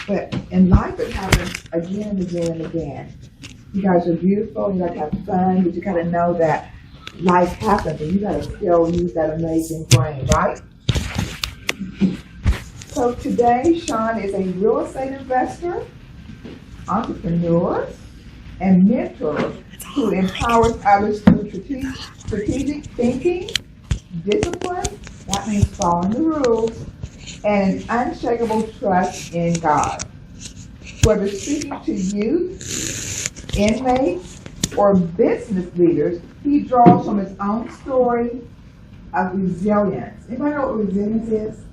But in life, it happens again and again and again. You guys are beautiful, you guys have fun, but you gotta know that life happens and you gotta still use that amazing brain, right? So today, Shaun is a real estate investor, entrepreneur, and mentor who empowers others through strategic thinking, discipline, that means following the rules, and an unshakable trust in God. Whether speaking to youth, inmates, or business leaders, he draws from his own story of resilience. Anybody know what resilience is?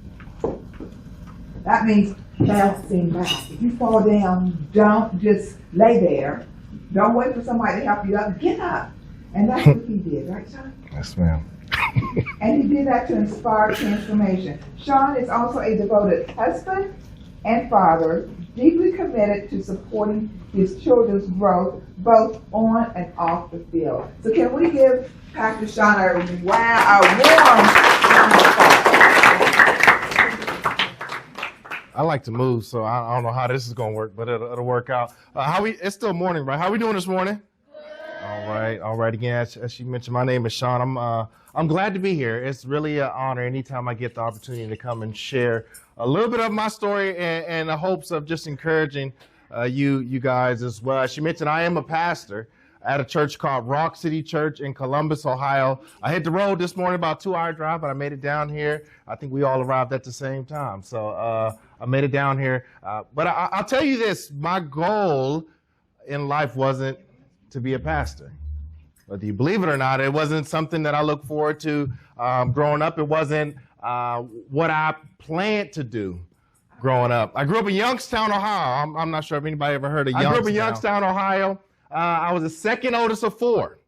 That means bouncing back. If you fall down, don't just lay there. Don't wait for somebody to help you up. Get up. And that's what he did, right, Shaun? Yes, ma'am. And he did that to inspire transformation. Shaun is also a devoted husband and father, deeply committed to supporting his children's growth, both on and off the field. So can we give Pastor Shaun a warm round of applause? I like to move, so I don't know how this is going to work, but it'll work out. It's still morning, right? How we doing this morning? All right. Again, as she mentioned, my name is Shaun. I'm glad to be here. It's really an honor anytime I get the opportunity to come and share a little bit of my story and the hopes of just encouraging you guys as well. As she mentioned, I am a pastor at a church called Rock City Church in Columbus, Ohio. I hit the road this morning, about a 2-hour drive, but I made it down here. I think we all arrived at the same time. So I made it down here. But I'll tell you this, my goal in life wasn't to be a pastor. Whether you believe it or not, it wasn't something that I look forward to growing up. It wasn't what I planned to do growing up. I grew up in Youngstown, Ohio. I'm not sure if anybody ever heard of Youngstown. I grew up in Youngstown, Ohio. I was the second oldest of 4.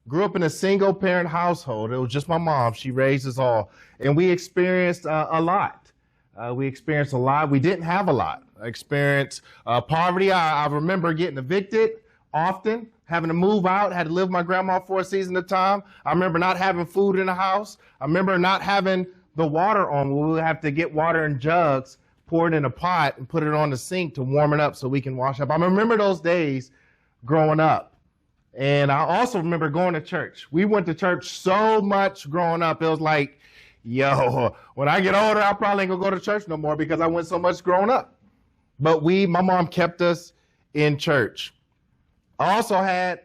Grew up in a single-parent household. It was just my mom. She raised us all. And we experienced a lot. We didn't have a lot. I experienced poverty. I remember getting evicted often, having to move out, had to live with my grandma for a season at a time. I remember not having food in the house. I remember not having the water on. We would have to get water in jugs, pour it in a pot, and put it on the sink to warm it up so we can wash up. I remember those days growing up. And I also remember going to church. We went to church so much growing up. It was like, yo, when I get older, I probably ain't gonna go to church no more because I went so much growing up. But my mom kept us in church. I also had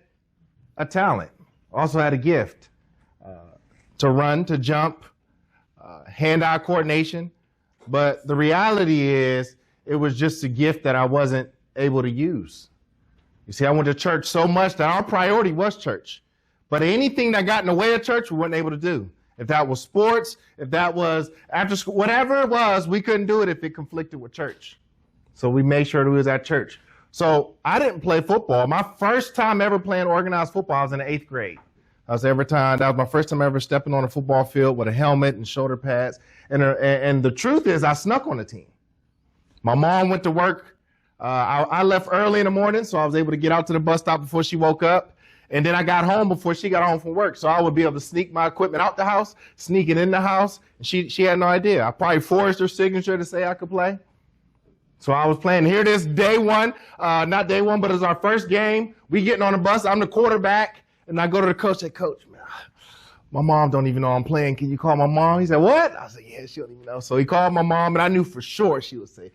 a talent, also had a gift to run, to jump, hand-eye coordination. But the reality is it was just a gift that I wasn't able to use. You see, I went to church so much that our priority was church. But anything that got in the way of church, we weren't able to do. If that was sports, if that was after school, whatever it was, we couldn't do it if it conflicted with church. So we made sure that we was at church. So I didn't play football. My first time ever playing organized football, I was in the 8th grade. That was my first time ever stepping on a football field with a helmet and shoulder pads. And the truth is, I snuck on the team. My mom went to work. I left early in the morning, so I was able to get out to the bus stop before she woke up. And then I got home before she got home from work. So I would be able to sneak my equipment out the house, sneak it in the house. And she had no idea. I probably forged her signature to say I could play. So I was playing. Here it is, day one. Not day one, but it was our first game. We getting on the bus. I'm the quarterback. And I go to the coach and say, Coach, man, my mom don't even know I'm playing. Can you call my mom? He said, what? I said, yeah, she don't even know. So he called my mom, and I knew for sure she would say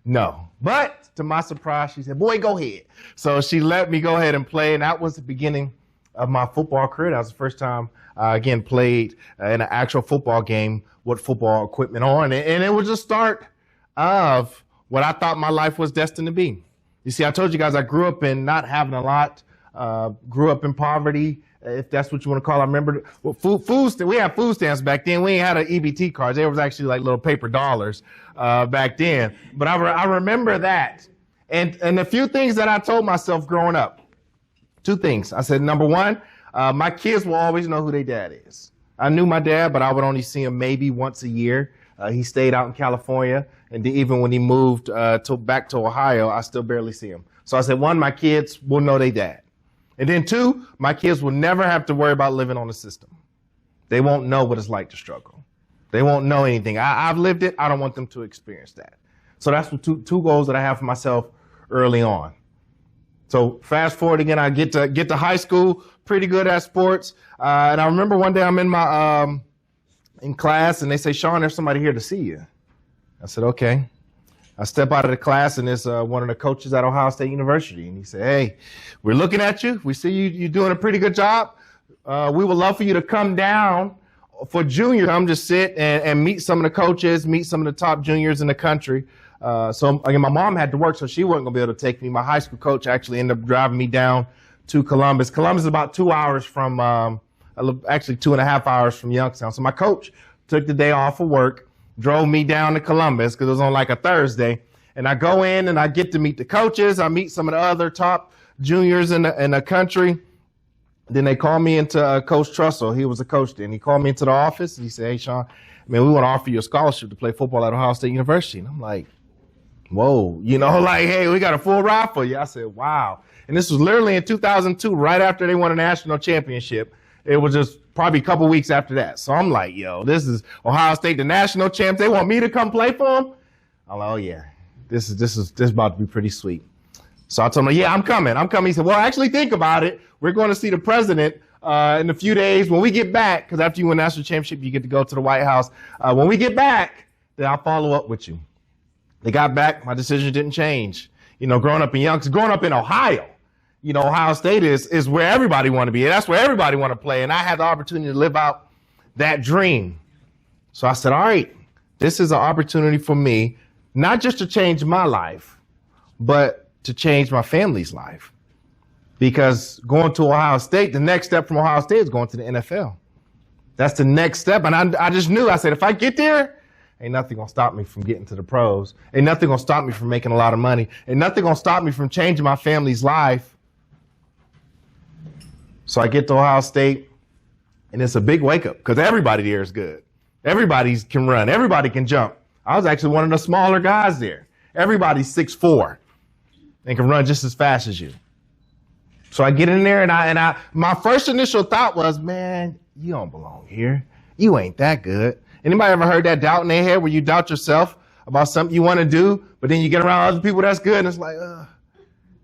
no. But to my surprise, she said, boy, go ahead. So she let me go ahead and play, and that was the beginning of my football career. That was the first time I, again, played in an actual football game with football equipment on. And it was the start of what I thought my life was destined to be. You see, I told you guys I grew up in not having a lot, grew up in poverty, if that's what you want to call it. I remember we had food stamps back then. We ain't had an EBT cards. They was actually like little paper dollars back then. But I remember that. And a few things that I told myself growing up. 2 things. I said, number 1, my kids will always know who their dad is. I knew my dad, but I would only see him maybe once a year. He stayed out in California. And even when he moved back to Ohio, I still barely see him. So I said, 1, my kids will know their dad. And then 2, my kids will never have to worry about living on the system. They won't know what it's like to struggle. They won't know anything. I've lived it. I don't want them to experience that. So that's what two goals that I have for myself early on. So fast forward again, I get to high school, pretty good at sports. And I remember one day I'm in my in class and they say, Shaun, there's somebody here to see you. I said, okay. I step out of the class and it's one of the coaches at Ohio State University. And he said, hey, we're looking at you. We see you're doing a pretty good job. We would love for you to come down for junior. Come just sit and meet some of the coaches, meet some of the top juniors in the country. So again, my mom had to work, so she wasn't going to be able to take me. My high school coach actually ended up driving me down to Columbus. Columbus is about 2 hours from, actually 2.5 hours from Youngstown. So my coach took the day off of work, drove me down to Columbus because it was on like a Thursday. And I go in and I get to meet the coaches. I meet some of the other top juniors in the country. Then they called me into Coach Trussell. He was a coach then. He called me into the office and he said, hey, Shaun, man, we want to offer you a scholarship to play football at Ohio State University. And I'm like, whoa, like, hey, we got a full ride for you. I said, wow. And this was literally in 2002, right after they won a national championship. It was just probably a couple weeks after that. So I'm like, yo, this is Ohio State, the national champs. They want me to come play for them? I'm like, oh, yeah, this is about to be pretty sweet. So I told him, yeah, I'm coming. He said, well, actually think about it. We're going to see the president in a few days when we get back, because after you win national championship, you get to go to the White House. When we get back, then I'll follow up with you. They got back. My decision didn't change. Growing up in Ohio, Ohio State is where everybody want to be. That's where everybody want to play. And I had the opportunity to live out that dream. So I said, all right, this is an opportunity for me, not just to change my life, but to change my family's life. Because going to Ohio State, the next step from Ohio State is going to the NFL. That's the next step. And I just knew, I said, if I get there, ain't nothing going to stop me from getting to the pros. Ain't nothing going to stop me from making a lot of money. Ain't nothing going to stop me from changing my family's life. So I get to Ohio State, and it's a big wake up because everybody there is good. Everybody can run. Everybody can jump. I was actually one of the smaller guys there. Everybody's 6'4" and can run just as fast as you. So I get in there, and my first initial thought was, man, you don't belong here. You ain't that good. Anybody ever heard that doubt in their head where you doubt yourself about something you want to do, but then you get around other people that's good, and it's like,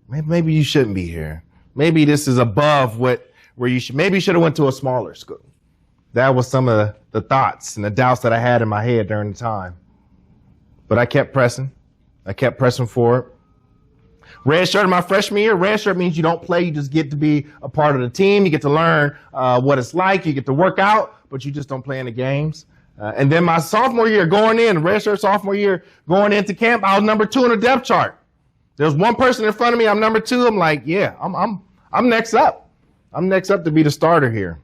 maybe you shouldn't be here. Maybe this is above where you should. Maybe you should have went to a smaller school. That was some of the thoughts and the doubts that I had in my head during the time. But I kept pressing. I kept pressing forward. Red shirt my freshman year. Red shirt means you don't play. You just get to be a part of the team. You get to learn what it's like. You get to work out, but you just don't play in the games. And then my sophomore year going in, red shirt sophomore year, going into camp, I was number 2 on the depth chart. There was one person in front of me. I'm number 2. I'm like, yeah, I'm next up. I'm next up to be the starter here.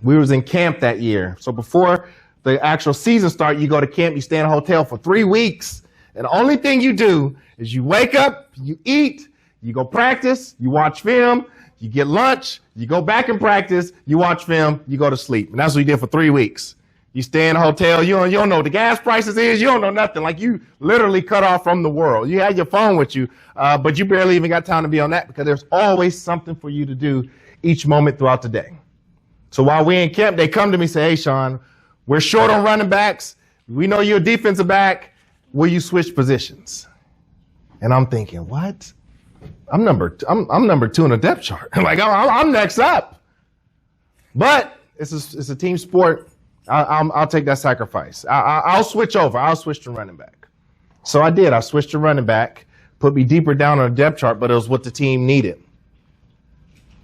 We was in camp that year. So before the actual season start, you go to camp, you stay in a hotel for 3 weeks. And the only thing you do is you wake up, you eat, you go practice, you watch film, you get lunch, you go back and practice, you watch film, you go to sleep. And that's what we did for 3 weeks. You stay in a hotel, you don't know what the gas prices is, you don't know nothing. Like you literally cut off from the world. You had your phone with you, but you barely even got time to be on that because there's always something for you to do each moment throughout the day. So while we're in camp, they come to me and say, hey, Shaun, we're short on running backs. We know you're a defensive back. Will you switch positions? And I'm thinking, what? I'm number 2 on the depth chart. Like I'm next up. But it's a team sport. I'll take that sacrifice. I'll switch over. I'll switch to running back. So I did. I switched to running back, put me deeper down on the depth chart, but it was what the team needed.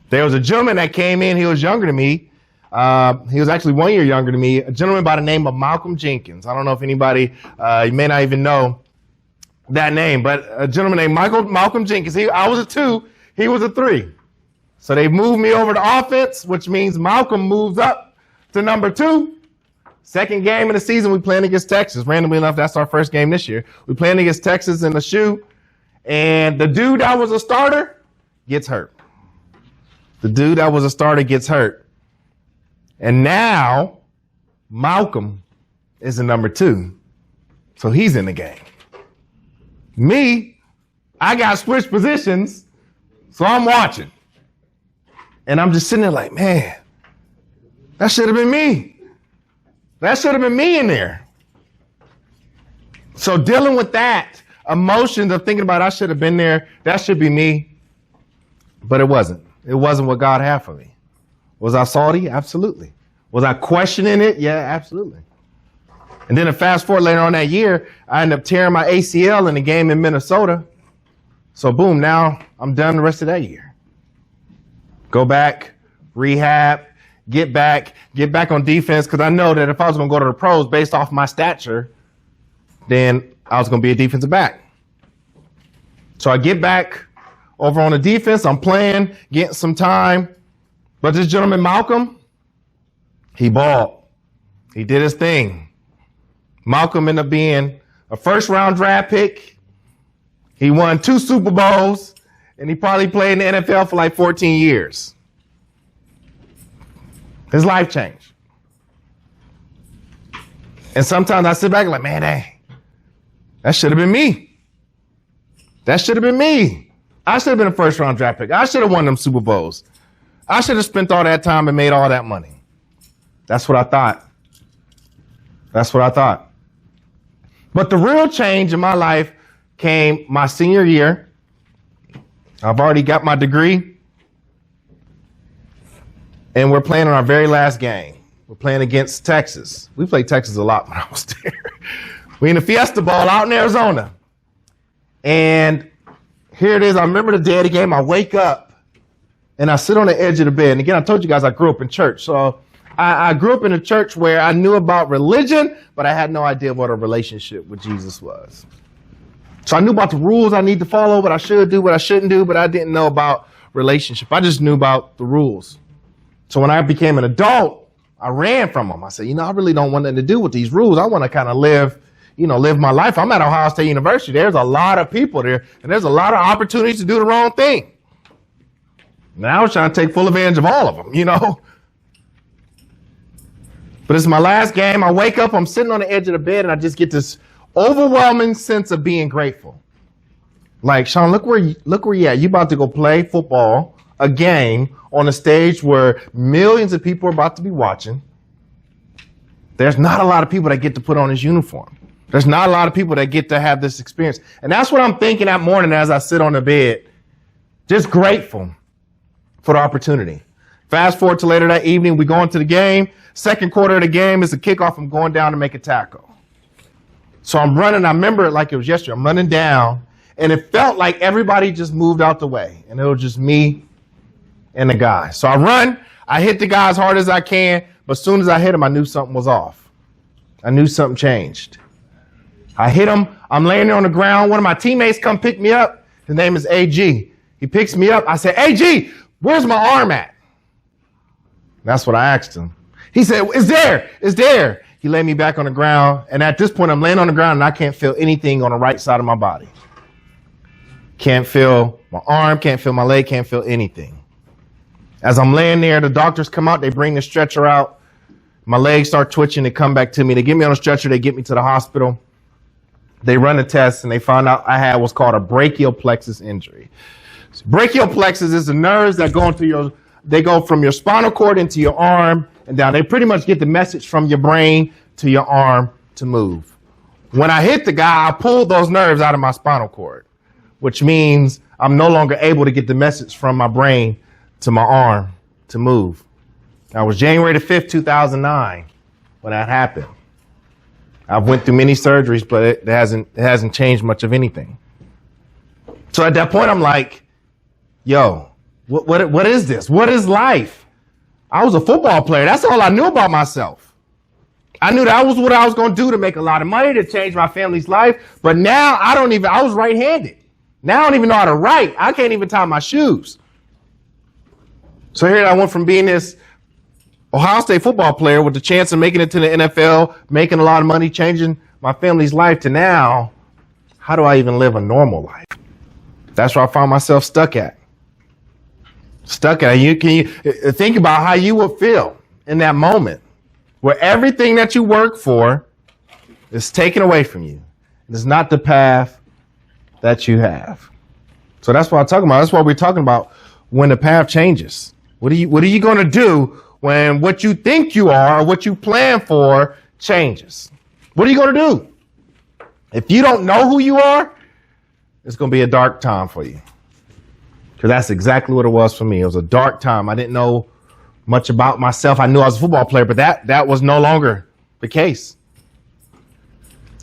There was a gentleman that came in. He was younger than me. He was actually 1 year younger than me, a gentleman by the name of Malcolm Jenkins. I don't know if anybody, you may not even know that name, but a gentleman named Malcolm Jenkins. I was a 2, he was a 3. So they moved me over to offense, which means Malcolm moves up to number 2. Second game of the season, we playing against Texas. Randomly enough, that's our first game this year. We playing against Texas in the shoe, and the dude that was a starter gets hurt. And now Malcolm is a number 2. So he's in the game. Me, I got switched positions, so I'm watching. And I'm just sitting there like, man, that should have been me. That should have been me in there. So dealing with that emotions of thinking about I should have been there, that should be me. But it wasn't. It wasn't what God had for me. Was I salty? Absolutely. Was I questioning it? Yeah, absolutely. And then to fast forward later on that year, I ended up tearing my ACL in a game in Minnesota. So boom, now I'm done the rest of that year. Go back, rehab, get back on defense, because I know that if I was going to go to the pros based off my stature, then I was going to be a defensive back. So I get back over on the defense. I'm playing, getting some time. But this gentleman, Malcolm, he balled. He did his thing. Malcolm ended up being a first-round draft pick. He won 2 Super Bowls, and he probably played in the NFL for like 14 years. His life changed. And sometimes I sit back and like, man, dang, that should have been me. That should have been me. I should have been a first-round draft pick. I should have won them Super Bowls. I should have spent all that time and made all that money. That's what I thought. That's what I thought. But the real change in my life came my senior year. I've already got my degree. And we're playing on our very last game. We're playing against Texas. We played Texas a lot when I was there. We in the Fiesta Bowl out in Arizona. And here it is. I remember the day of the game. I wake up and I sit on the edge of the bed. And again, I told you guys I grew up in church. So I grew up in a church where I knew about religion, but I had no idea what a relationship with Jesus was. So I knew about the rules I need to follow, what I should do, what I shouldn't do, but I didn't know about relationship. I just knew about the rules. So when I became an adult, I ran from them. I said, I really don't want nothing to do with these rules. I want to kind of live my life. I'm at Ohio State University. There's a lot of people there, and there's a lot of opportunities to do the wrong thing. Now I was trying to take full advantage of all of them, But it's my last game. I wake up, I'm sitting on the edge of the bed, and I just get this overwhelming sense of being grateful. Like, Shaun, look where you at. You about to go play football, a game, on a stage where millions of people are about to be watching. There's not a lot of people that get to put on this uniform. There's not a lot of people that get to have this experience. And that's what I'm thinking that morning as I sit on the bed. Just grateful for the opportunity. Fast forward to later that evening, we go into the game. Second quarter of the game is the kickoff. I'm going down to make a tackle. So I'm running. I remember it like it was yesterday. I'm running down, and it felt like everybody just moved out the way, and it was just me and the guy. So I run. I hit the guy as hard as I can, but as soon as I hit him, I knew something was off. I knew something changed. I hit him. I'm laying there on the ground. One of my teammates come pick me up. His name is AG. He picks me up. I said, AG, where's my arm at? That's what I asked him. He said, it's there. He laid me back on the ground. And at this point, I'm laying on the ground and I can't feel anything on the right side of my body. Can't feel my arm, can't feel my leg, can't feel anything. As I'm laying there, the doctors come out, they bring the stretcher out. My legs start twitching, they come back to me. They get me on a stretcher, they get me to the hospital. They run a test and they found out I had what's called a brachial plexus injury. So brachial plexus is the nerves that go from your spinal cord into your arm and down. They pretty much get the message from your brain to your arm to move. When I hit the guy, I pulled those nerves out of my spinal cord, which means I'm no longer able to get the message from my brain to my arm to move. That was January the 5th, 2009 when that happened. I've went through many surgeries, but it hasn't changed much of anything. So at that point, I'm like, yo, what is this? What is life? I was a football player. That's all I knew about myself. I knew that was what I was going to do to make a lot of money, to change my family's life. But now I was right-handed. Now I don't even know how to write. I can't even tie my shoes. So here I went from being this Ohio State football player with the chance of making it to the NFL, making a lot of money, changing my family's life, to now, how do I even live a normal life? That's where I found myself stuck at. Can you think about how you would feel in that moment where everything that you work for is taken away from you? It is not the path that you have. So that's what I'm talking about. That's what we're talking about when the path changes. What are you going to do when what you think you are or what you plan for changes? What are you going to do? If you don't know who you are, it's going to be a dark time for you. Because that's exactly what it was for me. It was a dark time. I didn't know much about myself. I knew I was a football player, but that was no longer the case.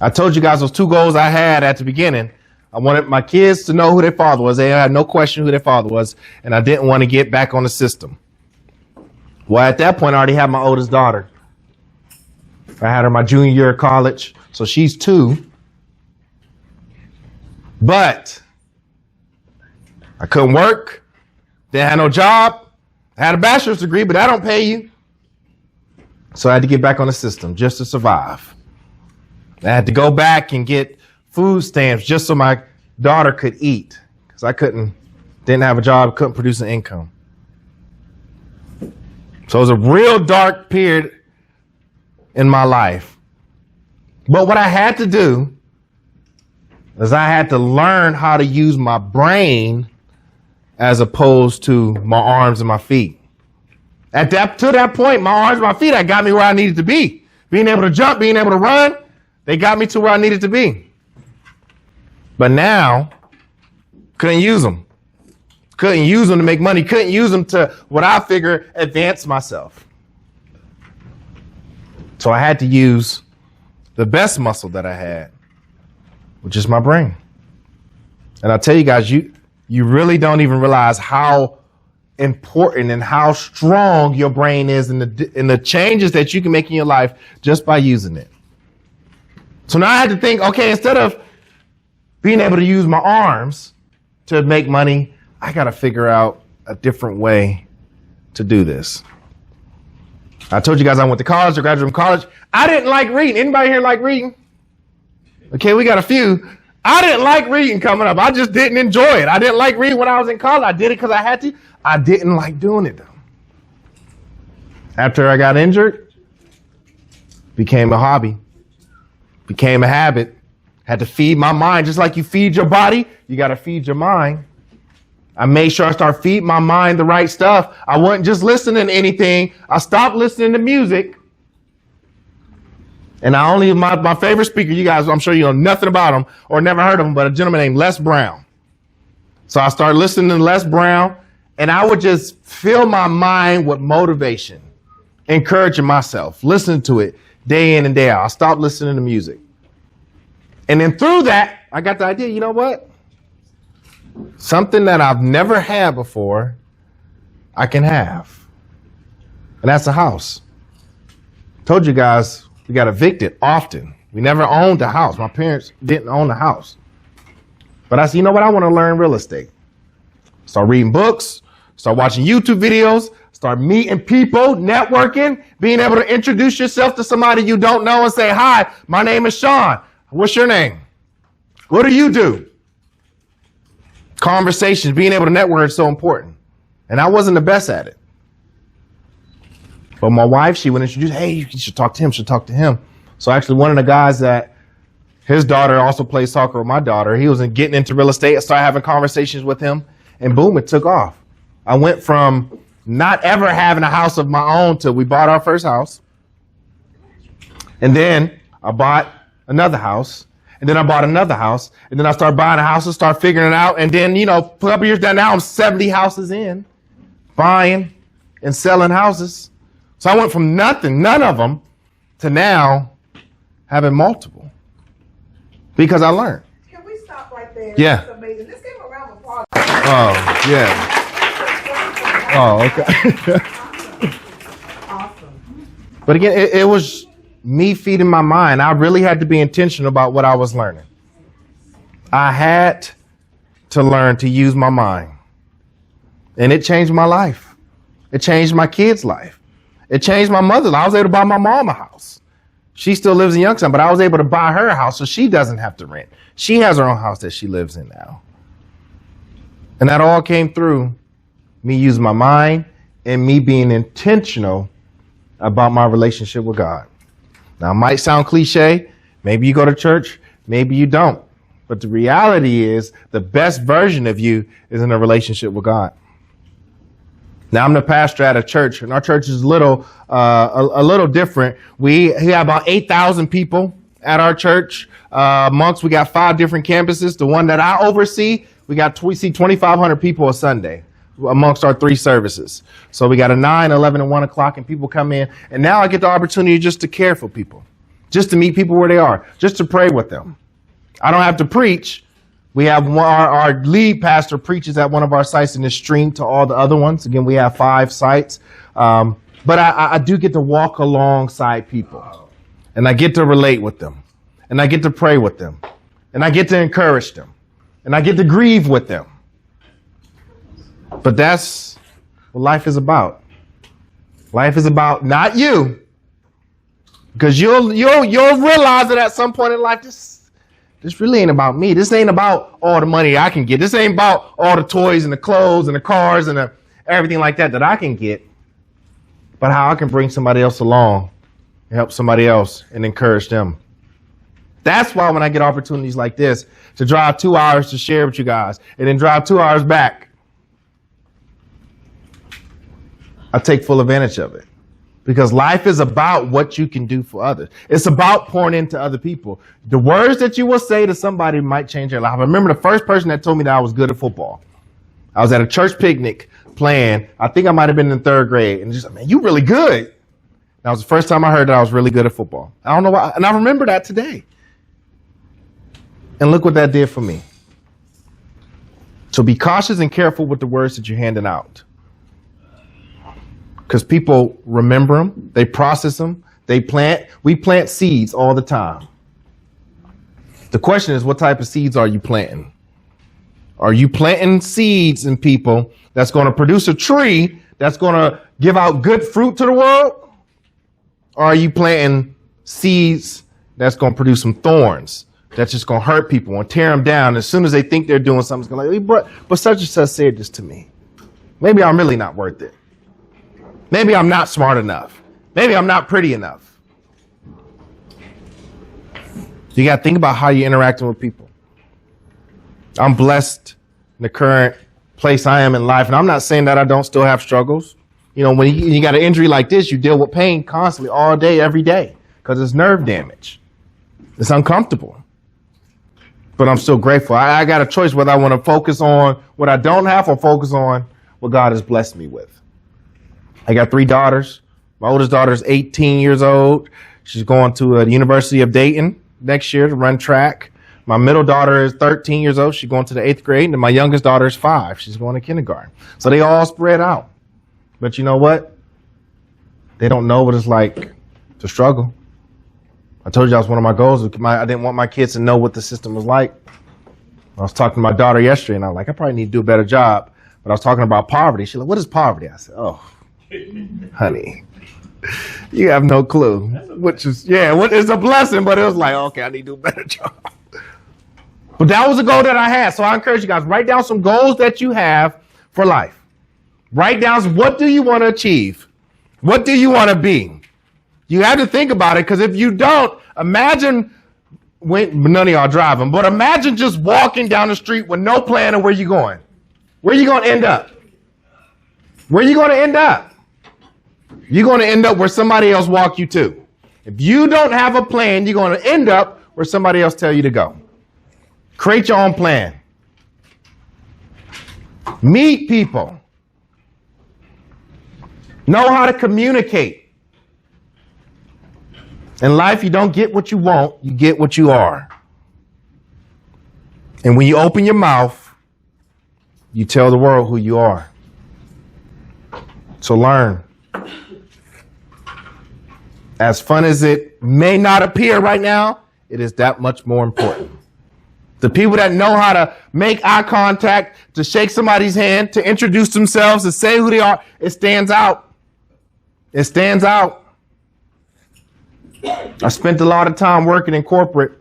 I told you guys those 2 goals I had at the beginning. I wanted my kids to know who their father was. They had no question who their father was, and I didn't want to get back on the system. Well, at that point, I already had my oldest daughter. I had her my junior year of college, so she's 2. But I couldn't work, didn't have no job. I had a bachelor's degree, but that don't pay you. So I had to get back on the system just to survive. I had to go back and get food stamps just so my daughter could eat, because I didn't have a job, couldn't produce an income. So it was a real dark period in my life. But what I had to do is I had to learn how to use my brain as opposed to my arms and my feet. To that point, my arms and my feet, that got me where I needed to be. Being able to jump, being able to run, they got me to where I needed to be. But now, couldn't use them. Couldn't use them to make money. Couldn't use them to, what I figure, advance myself. So I had to use the best muscle that I had, which is my brain. And I tell you guys, you really don't even realize how important and how strong your brain is in the changes that you can make in your life just by using it. So now I had to think, okay, instead of being able to use my arms to make money, I got to figure out a different way to do this. I told you guys I went to college, I graduated from college. I didn't like reading. Anybody here like reading? Okay, we got a few. I didn't like reading coming up. I just didn't enjoy it. I didn't like reading when I was in college. I did it because I had to. I didn't like doing it though. After I got injured, became a hobby, became a habit. Had to feed my mind. Just like you feed your body, you got to feed your mind. I made sure I started feeding my mind the right stuff. I wasn't just listening to anything. I stopped listening to music. And my favorite speaker, you guys, I'm sure you know nothing about him or never heard of him, but a gentleman named Les Brown. So I started listening to Les Brown, and I would just fill my mind with motivation, encouraging myself, listening to it day in and day out. I stopped listening to music. And then through that, I got the idea, you know what? Something that I've never had before, I can have. And that's a house. Told you guys, we got evicted often. We never owned a house. My parents didn't own a house. But I said, you know what? I want to learn real estate. Start reading books, start watching YouTube videos, start meeting people, networking, being able to introduce yourself to somebody you don't know and say, hi, my name is Shaun. What's your name? What do you do? Conversations, being able to network is so important. And I wasn't the best at it. But my wife, she would introduce, hey, you should talk to him, So actually one of the guys that his daughter also plays soccer with my daughter, he was getting into real estate. I started having conversations with him, and boom, it took off. I went from not ever having a house of my own till we bought our first house. And then I bought another house. And then I bought another house. And then I started buying a house and start figuring it out. And then, a couple years down, now I'm 70 houses in, buying and selling houses. So I went from none of them, to now having multiple. Because I learned. Can we stop right there? Yeah. That's amazing. Let's give him a round of applause. Oh, yeah. Oh, okay. Awesome. But again, it was me feeding my mind. I really had to be intentional about what I was learning. I had to learn to use my mind. And it changed my life. It changed my kids' life. It changed my mother's life. I was able to buy my mom a house. She still lives in Youngstown, but I was able to buy her a house so she doesn't have to rent. She has her own house that she lives in now. And that all came through me using my mind and me being intentional about my relationship with God. Now, it might sound cliche. Maybe you go to church, maybe you don't. But the reality is the best version of you is in a relationship with God. Now, I'm the pastor at a church, and our church is a little different. We have about 8,000 people at our church. We got 5 different campuses. The one that I oversee, we see 2,500 people a Sunday amongst our 3 services. So we got a 9, 11, and 1 o'clock, and people come in. And now I get the opportunity just to care for people, just to meet people where they are, just to pray with them. I don't have to preach. We have our lead pastor preaches at one of our sites and is streamed to all the other ones. Again, we have 5 sites. But I do get to walk alongside people, and I get to relate with them, and I get to pray with them, and I get to encourage them, and I get to grieve with them. But that's what life is about. Life is about not you, because you'll realize that at some point in life, this really ain't about me. This ain't about all the money I can get. This ain't about all the toys and the clothes and the cars and everything like that I can get. But how I can bring somebody else along and help somebody else and encourage them. That's why when I get opportunities like this to drive 2 hours to share with you guys and then drive 2 hours back, I take full advantage of it. Because life is about what you can do for others. It's about pouring into other people. The words that you will say to somebody might change their life. I remember the first person that told me that I was good at football. I was at a church picnic playing. I think I might have been in 3rd grade. And just, man, you really good. That was the first time I heard that I was really good at football. I don't know why. And I remember that today. And look what that did for me. So be cautious and careful with the words that you're handing out. Because people remember them, they process them, we plant seeds all the time. The question is, what type of seeds are you planting? Are you planting seeds in people that's going to produce a tree that's going to give out good fruit to the world? Or are you planting seeds that's going to produce some thorns that's just going to hurt people and tear them down? As soon as they think they're doing something, it's going to be like, but such and such said this to me. Maybe I'm really not worth it. Maybe I'm not smart enough. Maybe I'm not pretty enough. You got to think about how you're interacting with people. I'm blessed in the current place I am in life. And I'm not saying that I don't still have struggles. You know, when you got an injury like this, you deal with pain constantly all day, every day, because it's nerve damage. It's uncomfortable. But I'm still grateful. I got a choice whether I want to focus on what I don't have or focus on what God has blessed me with. I got 3 daughters. My oldest daughter is 18 years old. She's going to the University of Dayton next year to run track. My middle daughter is 13 years old. She's going to the 8th grade. And my youngest daughter is 5. She's going to kindergarten. So they all spread out. But you know what? They don't know what it's like to struggle. I told you that was one of my goals. I didn't want my kids to know what the system was like. I was talking to my daughter yesterday, and I was like, I probably need to do a better job. But I was talking about poverty. She's like, what is poverty? I said, oh, honey, you have no clue. Which is, it's a blessing, but it was like, okay, I need to do a better job. But that was a goal that I had. So I encourage you guys, write down some goals that you have for life. Write down, what do you want to achieve? What do you want to be? You have to think about it, because if you don't, imagine, none of y'all driving, but imagine just walking down the street with no plan of where you're going. Where are you going to end up? Where are you going to end up? You're going to end up where somebody else walk you to. If you don't have a plan, you're going to end up where somebody else tell you to go. Create your own plan. Meet people. Know how to communicate. In life, you don't get what you want, you get what you are. And when you open your mouth, you tell the world who you are. So learn. As fun as it may not appear right now, it is that much more important. The people that know how to make eye contact, to shake somebody's hand, to introduce themselves, to say who they are, it stands out. It stands out. I spent a lot of time working in corporate.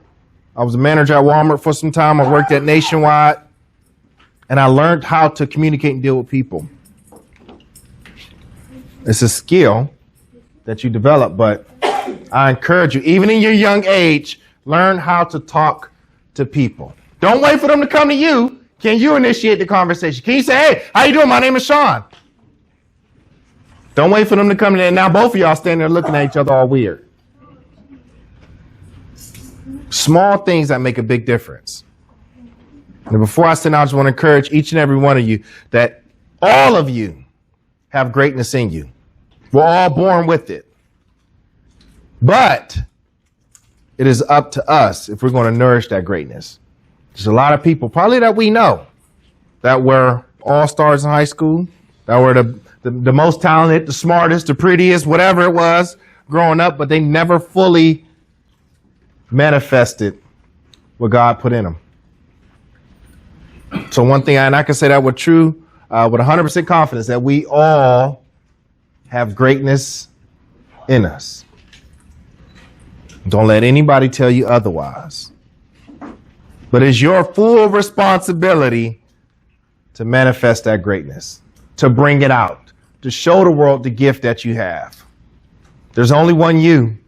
I was a manager at Walmart for some time. I worked at Nationwide. And I learned how to communicate and deal with people. It's a skill that you develop, but I encourage you, even in your young age, learn how to talk to people. Don't wait for them to come to you. Can you initiate the conversation? Can you say, hey, how you doing? My name is Shaun. Don't wait for them to come in. And now both of y'all standing there looking at each other all weird. Small things that make a big difference. And before I send out, I just want to encourage each and every one of you that all of you have greatness in you. We're all born with it. But it is up to us if we're going to nourish that greatness. There's a lot of people, probably that we know, that were all-stars in high school, that were the most talented, the smartest, the prettiest, whatever it was growing up, but they never fully manifested what God put in them. So one thing, and I can say that with 100% confidence, that we all have greatness in us. Don't let anybody tell you otherwise. But it's your full responsibility to manifest that greatness, to bring it out, to show the world the gift that you have. There's only one you.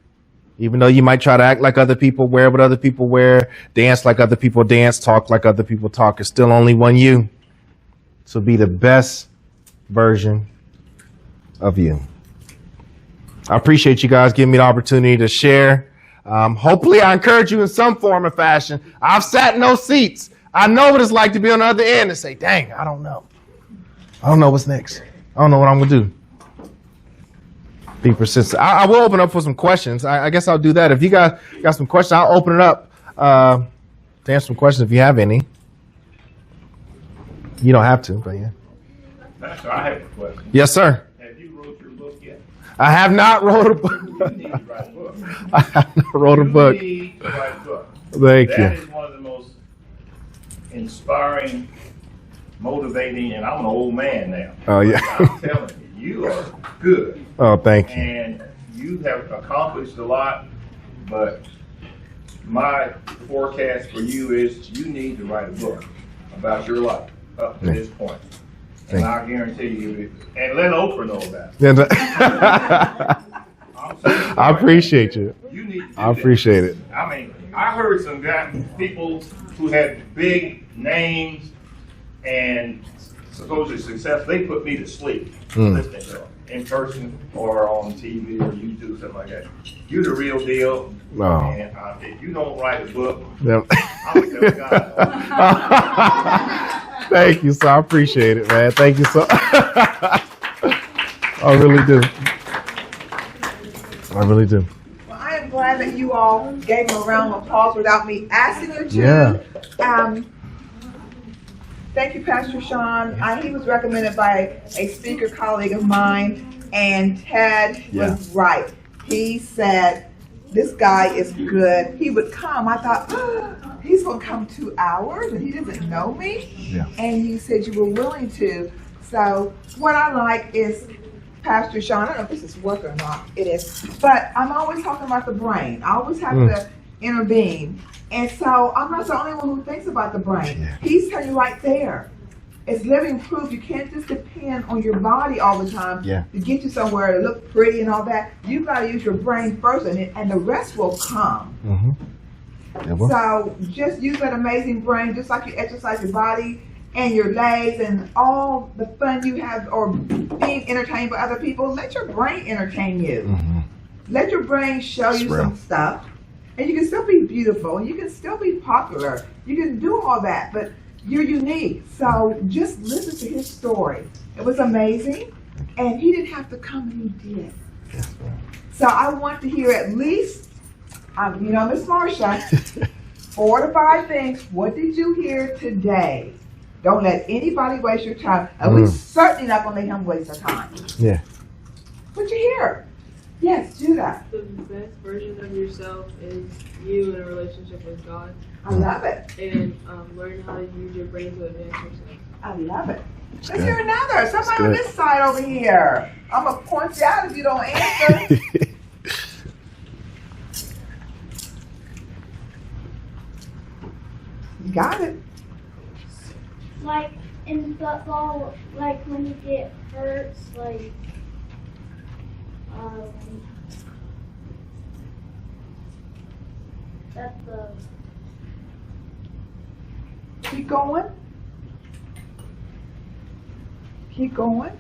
Even though you might try to act like other people, wear what other people wear, dance like other people dance, talk like other people talk, it's still only one you. So be the best version of you. I appreciate you guys giving me the opportunity to share. Hopefully I encourage you in some form or fashion. I've sat in those seats. I know what it's like to be on the other end and say, dang, I don't know. I don't know what's next. I don't know what I'm going to do. Be persistent. I will open up for some questions. I guess I'll do that. If you guys got some questions, I'll open it up to answer some questions if you have any. You don't have to, but yeah. Pastor, I have a question. Yes, sir. Have you wrote your book yet? I have not wrote a book. You need to write a book. I have not wrote a book. You need to write a book. Thank That you. is one of the most inspiring, motivating, and I'm an old man now. Oh, yeah. I'm telling you, you are good. Oh, thank you. And you have accomplished a lot, but my forecast for you is you need to write a book about your life up to this point. And I guarantee you, and let Oprah know about it. I appreciate you. You need to do I appreciate it. I mean, I heard some people who had big names and supposedly success, they put me to sleep listening to them in person or on TV or YouTube, something like that. You're the real deal. Oh. And if you don't write a book, Yep. I'm going to tell God. Thank you, sir. I appreciate it, man. Thank you so I really do. I really do. Well, I am glad that you all gave him a round of applause without me asking you to. Yeah. Thank you, Pastor Shaun. He was recommended by a speaker colleague of mine, and Ted was right. He said, this guy is good. He would come. I thought, he's going to come 2 hours and he doesn't know me? Yeah. And he said you were willing to. So what I like is Pastor Shaun, I don't know if this is working or not, it is, but I'm always talking about the brain. I always have to intervene. And so I'm not the only one who thinks about the brain. Yeah. He's telling you right there. It's living proof. You can't just depend on your body all the time to get you somewhere to look pretty and all that. You've got to use your brain first, and the rest will come. So just use that amazing brain, just like you exercise your body and your legs and all the fun you have or being entertained by other people. Let your brain entertain you. Let your brain show you some stuff. And you can still be beautiful, and you can still be popular. You can do all that, but you're unique. So just listen to his story. It was amazing, and he didn't have to come, and he did. So I want to hear at least, Miss Marcia, 4 to 5 things. What did you hear today? Don't let anybody waste your time. And we're certainly not going to let him waste our time. Yeah. What you hear? Yes, Judah. The best version of yourself is you in a relationship with God. I love it. And learn how to use your brain to advance yourself. I love it. Let's hear another. Somebody on this side over here. I'm going to point you out if you don't answer. You got it. Like in football, like when you get hurt, like that's the Keep going. Keep going.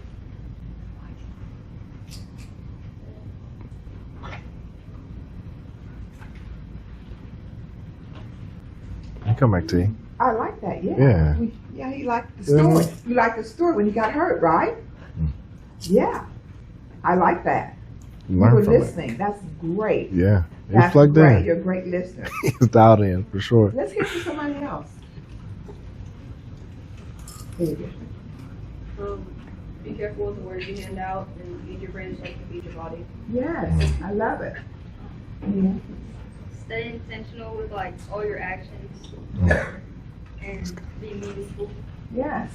come back to you. I like that, yeah. Yeah. Yeah, he liked the story. You liked the story when he got hurt, right? Yeah. I like that. You were listening. That's great. Yeah. That's plugged great. in. You're a great listener. He's dialed in, for sure. Let's hear from somebody else. Baby. Be careful with the words you hand out and feed your brain just like you feed your body. Yes, I love it. Yeah. Stay intentional with like all your actions and be meaningful. Yes.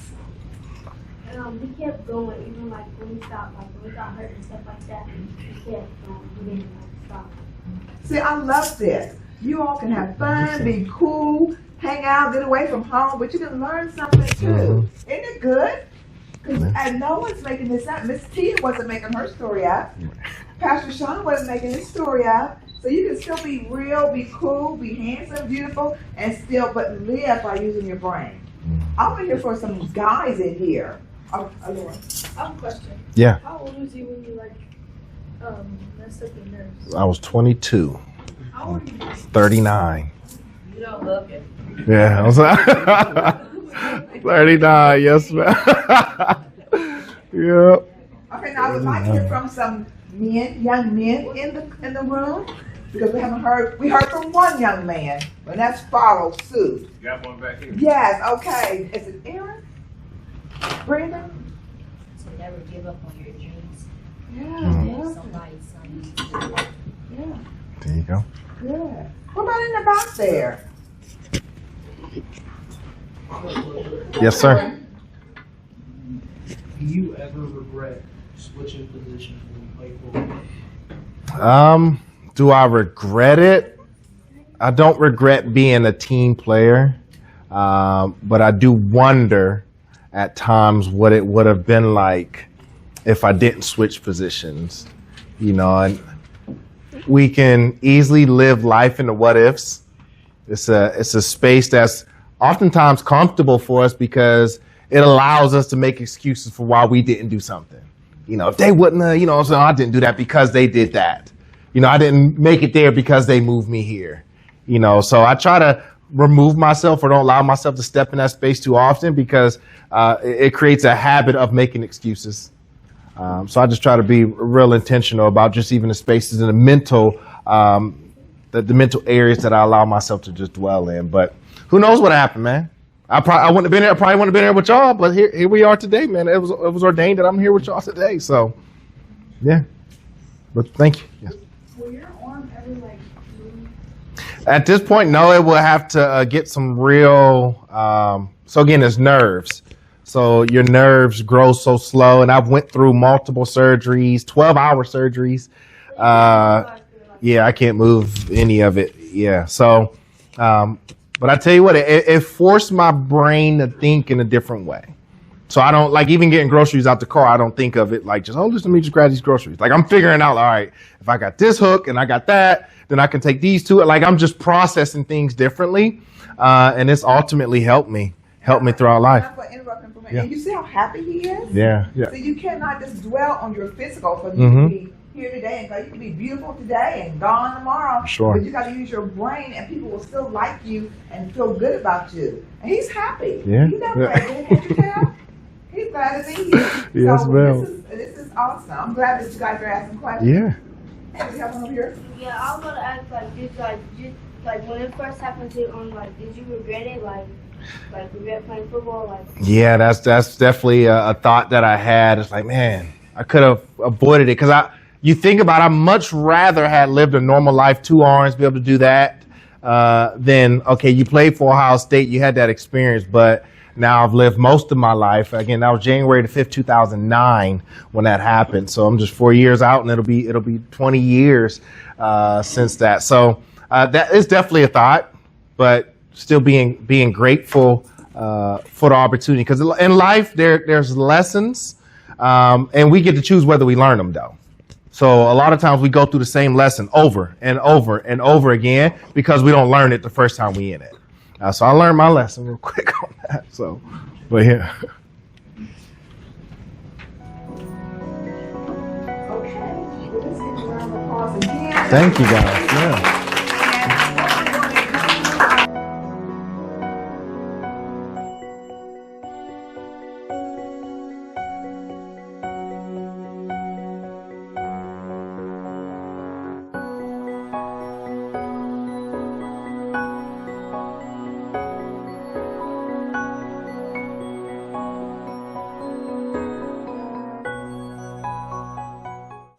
And we kept going, even like when we stopped, like when we got hurt and stuff like that. We kept going. We didn't stop. See, I love this. You all can have fun, be cool, hang out, get away from home, but you can learn something too. Isn't it good? And no one's making this up. Miss Tia wasn't making her story up. Pastor Shaun wasn't making his story up. So you can still be real, be cool, be handsome, beautiful, and still but live by using your brain. I want to hear from some guys in here. Oh, Laura. I have a question. Yeah. How old was you when you messed up your nerves? I was 22. How old are you? 39. You don't look it. Yeah, I was 39, yes, man. Yep. Okay, now I would like to hear from some men, young men in the room, because we heard from one young man, but let's follow suit. You got one back here? Yes, okay. Is it Aaron? Brandon? So never give up on your dreams. Yeah. If somebody's son needs to do it. Yeah. There you go. Good. What about in the back there? Yes, sir. Do you ever regret switching positions when you play football? Do I regret it? I don't regret being a team player, but I do wonder at times what it would have been like if I didn't switch positions. You know, and we can easily live life in the what ifs. It's a space that's oftentimes comfortable for us because it allows us to make excuses for why we didn't do something. You know, if they wouldn't have, so I didn't do that because they did that. I didn't make it there because they moved me here. So I try to remove myself or don't allow myself to step in that space too often because it creates a habit of making excuses. So I just try to be real intentional about just even the spaces in the mental, the mental areas that I allow myself to just dwell in. But who knows what happened, man? I wouldn't have been there. I probably wouldn't have been there with y'all, but here we are today, man. It was ordained that I'm here with y'all today. So, yeah. But thank you. Yes. Will your arm ever move? At this point, no. It will have to get some real. So again, it's nerves. So your nerves grow so slow, and I've went through multiple surgeries, 12-hour surgeries. Yeah, I can't move any of it. Yeah. So. But I tell you what, it forced my brain to think in a different way. So I don't even getting groceries out the car. I don't think of it like just, let me just grab these groceries. Like I'm figuring out, all right, if I got this hook and I got that, then I can take these two. Like I'm just processing things differently. And it's ultimately helped me throughout life. Yeah. And you see how happy he is? Yeah. So you cannot just dwell on your physical for you to be here today, and you can be beautiful today and gone tomorrow. Sure. But you got to use your brain, and people will still like you and feel good about you. And he's happy. Yeah. He's not pregnant. Can't you tell? He's glad to be here. Yes, so ma'am. This is awesome. I'm glad that you guys are asking questions. Yeah. Do you have one over here? Yeah, I was gonna ask when it first happened to you, did you regret it? Like regret playing football? Yeah, that's definitely a thought that I had. It's like, man, I could have avoided it because you think about it, I much rather had lived a normal life, 2 arms, be able to do that, than, okay, you played for Ohio State, you had that experience, but now I've lived most of my life. Again, that was January the 5th, 2009 when that happened. So I'm just 4 years out, and it'll be 20 years since that. So that is definitely a thought, but still being grateful for the opportunity. Because in life, there's lessons, and we get to choose whether we learn them, though. So a lot of times we go through the same lesson over and over and over again because we don't learn it the first time we in it. So I learned my lesson real quick on that. So, but yeah. Okay. Well, let's give a round of applause again. Thank you, guys. Yeah.